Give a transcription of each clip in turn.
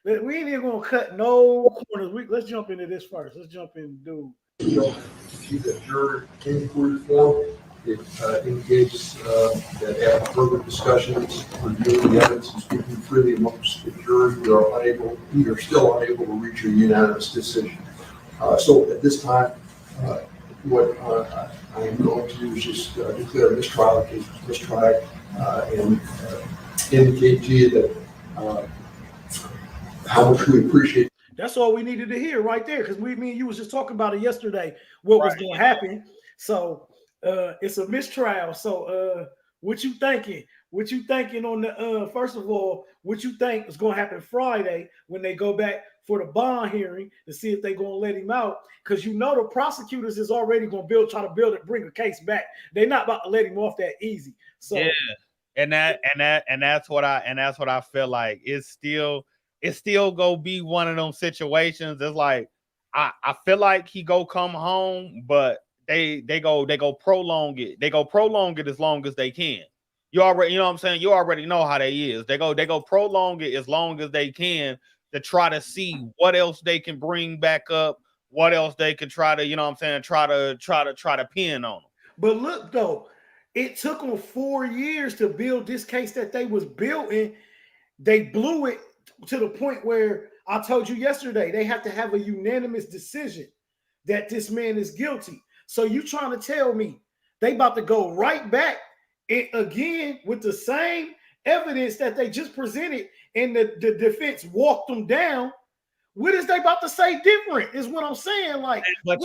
We ain't even gonna cut no corners. Let's jump into this first. Let's jump in, dude. You know, see the juror inquiry form. It indicates that after further discussions, reviewing the evidence, and speaking freely amongst the jury, we are still unable to reach a unanimous decision. So at this time, what I am going to do is just declare a mistrial. The case was mistried, and indicate to you that how much we appreciate. That's all we needed to hear right there, because me and you was just talking about it yesterday, what was going to happen. So it's a mistrial. So what you thinking? What you thinking on the first of all, what you think is going to happen Friday when they go back for the bond hearing to see if they're going to let him out? Because you know the prosecutors is already going to try to bring a case back. They're not about to let him off that easy. So yeah, and that's what I feel like. It's still gonna be one of them situations. It's like I feel like he go come home, but they go prolong it. They go prolong it as long as they can. You know what I'm saying? You already know how they is. They go prolong it as long as they can to try to see what else they can bring back up, what else they can try to, you know what I'm saying, try to pin on them. But look though, it took them 4 years to build this case that they was building. They blew it to the point where I told you yesterday they have to have a unanimous decision that this man is guilty. So you trying to tell me they about to go right back again with the same evidence that they just presented and the defense walked them down? What is they about to say different is what I'm saying. Like, but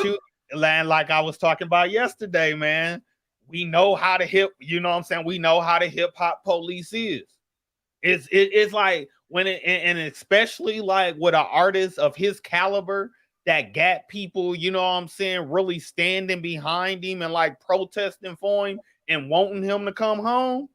like I was talking about yesterday, man, we know how the we know how the hip hop police is. It's like when and especially like with an artist of his caliber that got people, you know what I'm saying, really standing behind him and like protesting for him and wanting him to come home.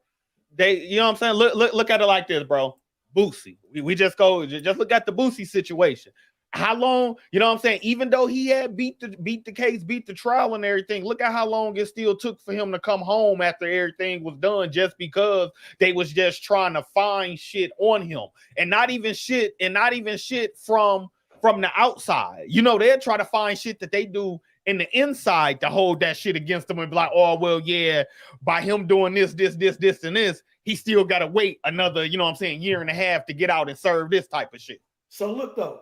They, you know what I'm saying? Look at it like this, bro. Boosie. We just look at the Boosie situation. How long, you know what I'm saying? Even though he had beat the case, beat the trial and everything, look at how long it still took for him to come home after everything was done, just because they was just trying to find shit on him and not even shit from the outside. You know, they'll try to find shit that they do in the inside to hold that shit against them and be like, oh, well, yeah, by him doing this, and this, he still got to wait another, you know what I'm saying, year and a half to get out and serve this type of shit. So look though,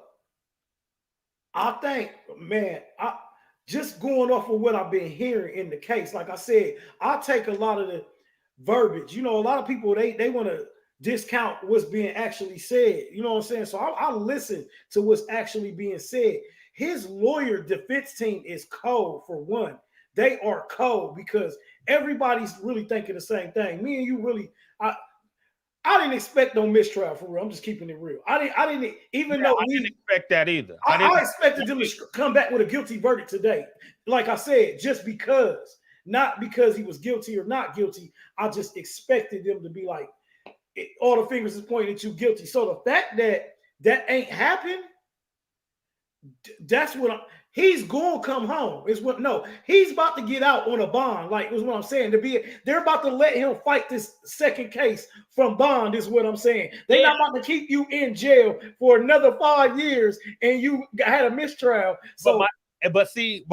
I think, man, just going off of what I've been hearing in the case, like I said, I take a lot of the verbiage. You know, a lot of people, they want to discount what's being actually said. You know what I'm saying? So I listen to what's actually being said. His lawyer defense team is cold, for one. They are cold because everybody's really thinking the same thing. Me and you really, I didn't expect no mistrial, for real. I'm just keeping it real. I didn't expect that either. I expected them to come back with a guilty verdict today. Like I said, just because, not because he was guilty or not guilty. I just expected them to be like, all the fingers is pointing at you, guilty. So the fact that ain't happened, that's what he's going to come home. He's about to get out on a bond. Like, is what I'm saying. They're about to let him fight this second case from bond, is what I'm saying. They're not about to keep you in jail for another 5 years and you had a mistrial. So, but see,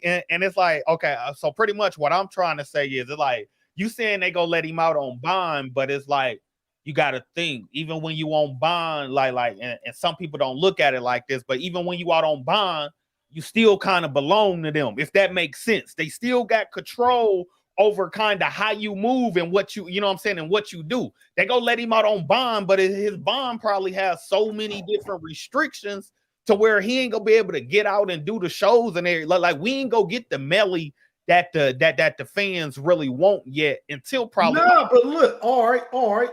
and it's like, okay, so pretty much what I'm trying to say is, it's like, you saying they gonna let him out on bond, but it's like, you got to think, even when you on bond, and some people don't look at it like this, but even when you out on bond, you still kind of belong to them, if that makes sense. They still got control over kind of how you move and what you know what I'm saying, and what you do. They go let him out on bond, but his bond probably has so many different restrictions to where he ain't gonna be able to get out and do the shows and everything. Like, we ain't gonna get the melly that the fans really want yet until probably. No, but look, all right.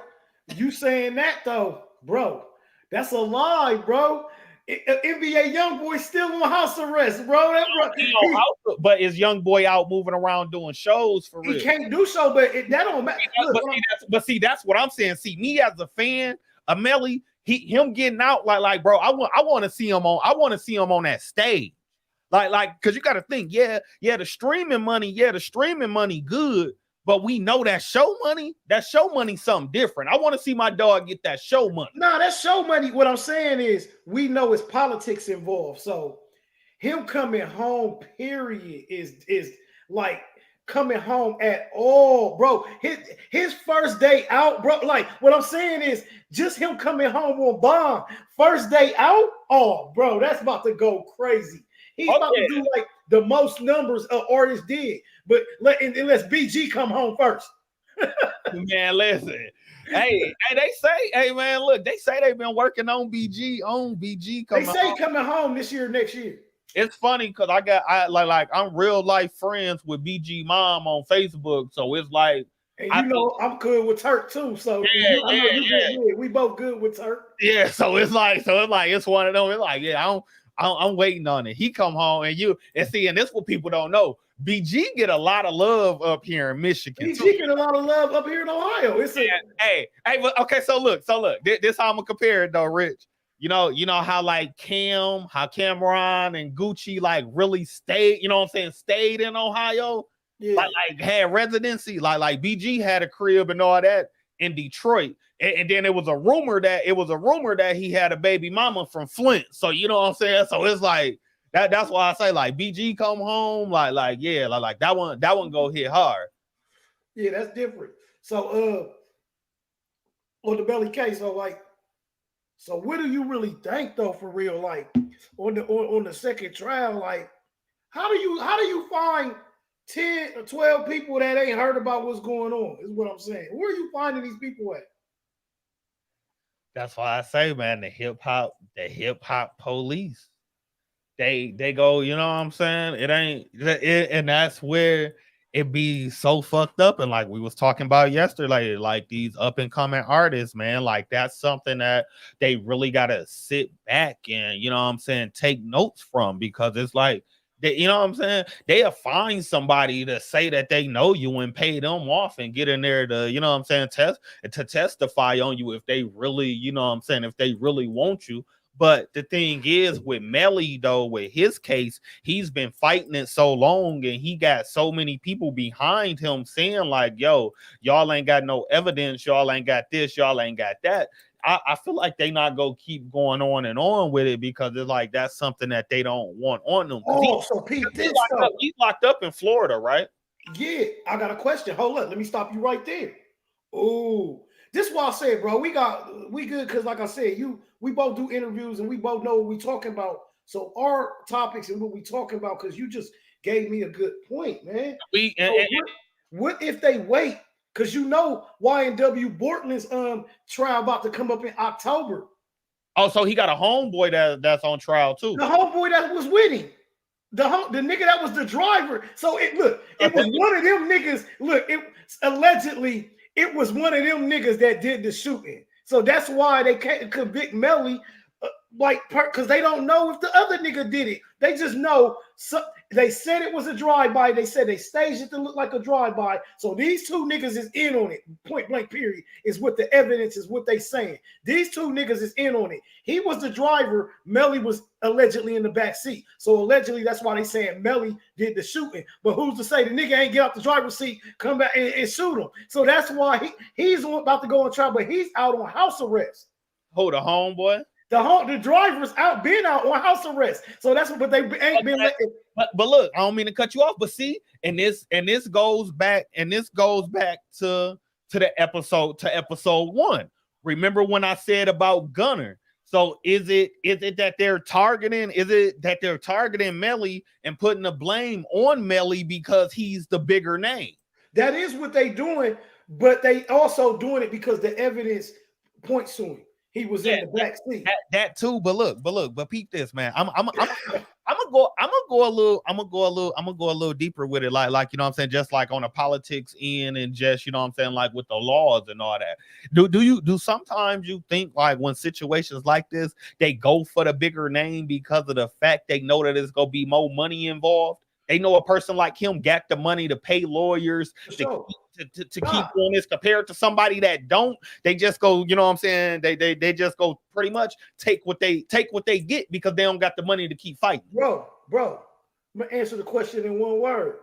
You saying that though, bro? That's a lie, bro. NBA YoungBoy still on house arrest, bro. But is YoungBoy out moving around doing shows for real? He can't do so, but that don't matter. See, that's what I'm saying. See, me as a fan of Melly, him getting out, like, bro, I want to see him on. I want to see him on that stage, like, because you got to think, the streaming money good. but we know that show money something different. I want to see my dog get that show money. Nah, that show money. What I'm saying is, we know it's politics involved. So him coming home, period, is like coming home at all, bro. His first day out, bro. Like what I'm saying is, just him coming home on bond, first day out. Oh, bro, that's about to go crazy. He's about to do like the most numbers an artist did. But let's BG come home first. Man, listen. Hey, they say, hey man, look, they say they've been working on BG They say home. Coming home this year, next year. It's funny because I'm real life friends with BG mom on Facebook, so it's like, and I'm good with Turk too. So we both good with Turk. Yeah, so it's it's one of them. It's like, yeah, I'm waiting on it. He come home and see, and this what people don't know. BG get a lot of love up here in Michigan. BG get a lot of love up here in Ohio. But okay, so look, this how I'm gonna compare it though, Rich. You know how like Cameron and Gucci like really stayed, stayed in Ohio, like had residency, like BG had a crib and all that in Detroit, and then it was a rumor that he had a baby mama from Flint. So you know what I'm saying? So it's like that's why I say like BG come home, like that one go hit hard. Yeah, that's different. So on the Belly case, so what do you really think though, for real? Like on the second trial, like how do you find 10 or 12 people that ain't heard about what's going on? Is what I'm saying. Where are you finding these people at? That's why I say, man, the hip hop police. They go, you know what I'm saying? It ain't it, and that's where it be so fucked up. And like we was talking about yesterday, like these up and coming artists, man, like that's something that they really gotta sit back and, you know what I'm saying, take notes from, because it's like they, you know what I'm saying, they'll find somebody to say that they know you and pay them off and get in there to, you know what I'm saying, testify on you if they really, you know what I'm saying, if they really want you. But the thing is with Melly, though, with his case, he's been fighting it so long and he got so many people behind him saying like, yo, y'all ain't got no evidence. Y'all ain't got this. Y'all ain't got that. I feel like they not going to keep going on and on with it because it's like that's something that they don't want on them. So Pete, he's locked up in Florida, right? Yeah, I got a question. Hold up. Let me stop you right there. Oh, this is why I said, bro, we good because, like I said, we both do interviews and we both know what we talking about. So our topics and what we talking about, because you just gave me a good point, man. What if they wait? Because YNW Bortman's trial about to come up in October. Oh, so he got a homeboy that's on trial too. The homeboy that was with him. The nigga that was the driver. So it was one of them niggas. Look, allegedly it was one of them niggas that did the shooting. So that's why they can't convict Melly, because they don't know if the other nigga did it. They just know. So they said it was a drive-by. They said they staged it to look like a drive-by. So these two niggas is in on it. Point blank, period, is what the evidence is, what they saying. These two niggas is in on it. He was the driver. Melly was allegedly in the back seat. So allegedly, that's why they saying Melly did the shooting. But who's to say the nigga ain't get out the driver's seat, come back and shoot him? So that's why he's about to go on trial, but he's out on house arrest. Hold a homeboy. The driver's been out on house arrest. So that's what they ain't been letting. But look, I don't mean to cut you off, but see, and this goes back to the episode 1. Remember when I said about Gunner? So is it that they're targeting Melly and putting the blame on Melly because he's the bigger name? That is what they doing, but they also doing it because the evidence points to him. He was in the back seat. That too, but peep this, man. I'm gonna go a little deeper with it, like you know what I'm saying, just like on the politics end and just, you know what I'm saying, like with the laws and all that. Do sometimes you think like when situations like this, they go for the bigger name because of the fact they know that there's gonna be more money involved? They know a person like him got the money to pay lawyers to keep on this, compared to somebody that don't. They just go, you know what I'm saying? They just go pretty much take what they get because they don't got the money to keep fighting. Bro, I'm gonna answer the question in one word.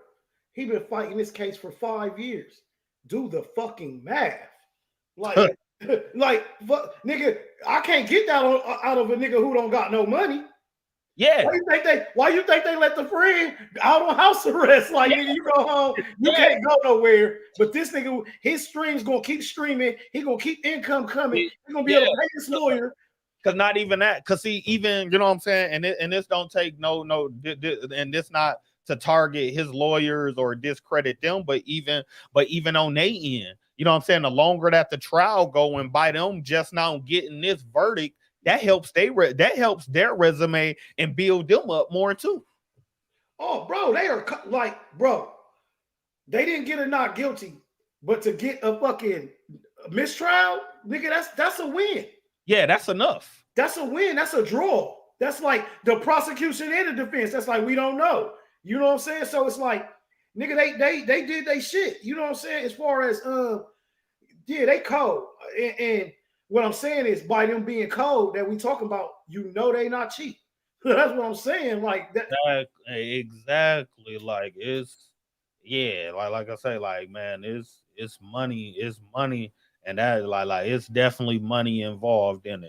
He been fighting this case for 5 years. do the fucking math. Like, like, nigga, I can't get that out of a nigga who don't got no money. Yeah. Why you think they let the friend out on house arrest? Like, nigga, you go home, you can't go nowhere. But this nigga, his stream's gonna keep streaming. He gonna keep income coming. He's gonna be able to pay his lawyer. Cause not even that, cause see, even you know what I'm saying, and this don't take and this not to target his lawyers or discredit them, but even on their end, you know what I'm saying, the longer that the trial go and by them just now getting this verdict, that helps their resume and build them up more too. Oh, bro, they are like, bro, they didn't get a not guilty, but to get a fucking mistrial, nigga, that's a win. Yeah, that's enough. That's a win. That's a draw. That's like the prosecution and the defense. That's like we don't know. You know what I'm saying? So it's like, nigga, they did they shit. You know what I'm saying? As far as yeah, they cold. And what I'm saying is by them being cold that we talking about, you know they not cheap. That's what I'm saying. Like that. Exactly. Like it's like I say, like man, it's money, and that like it's definitely money involved in it.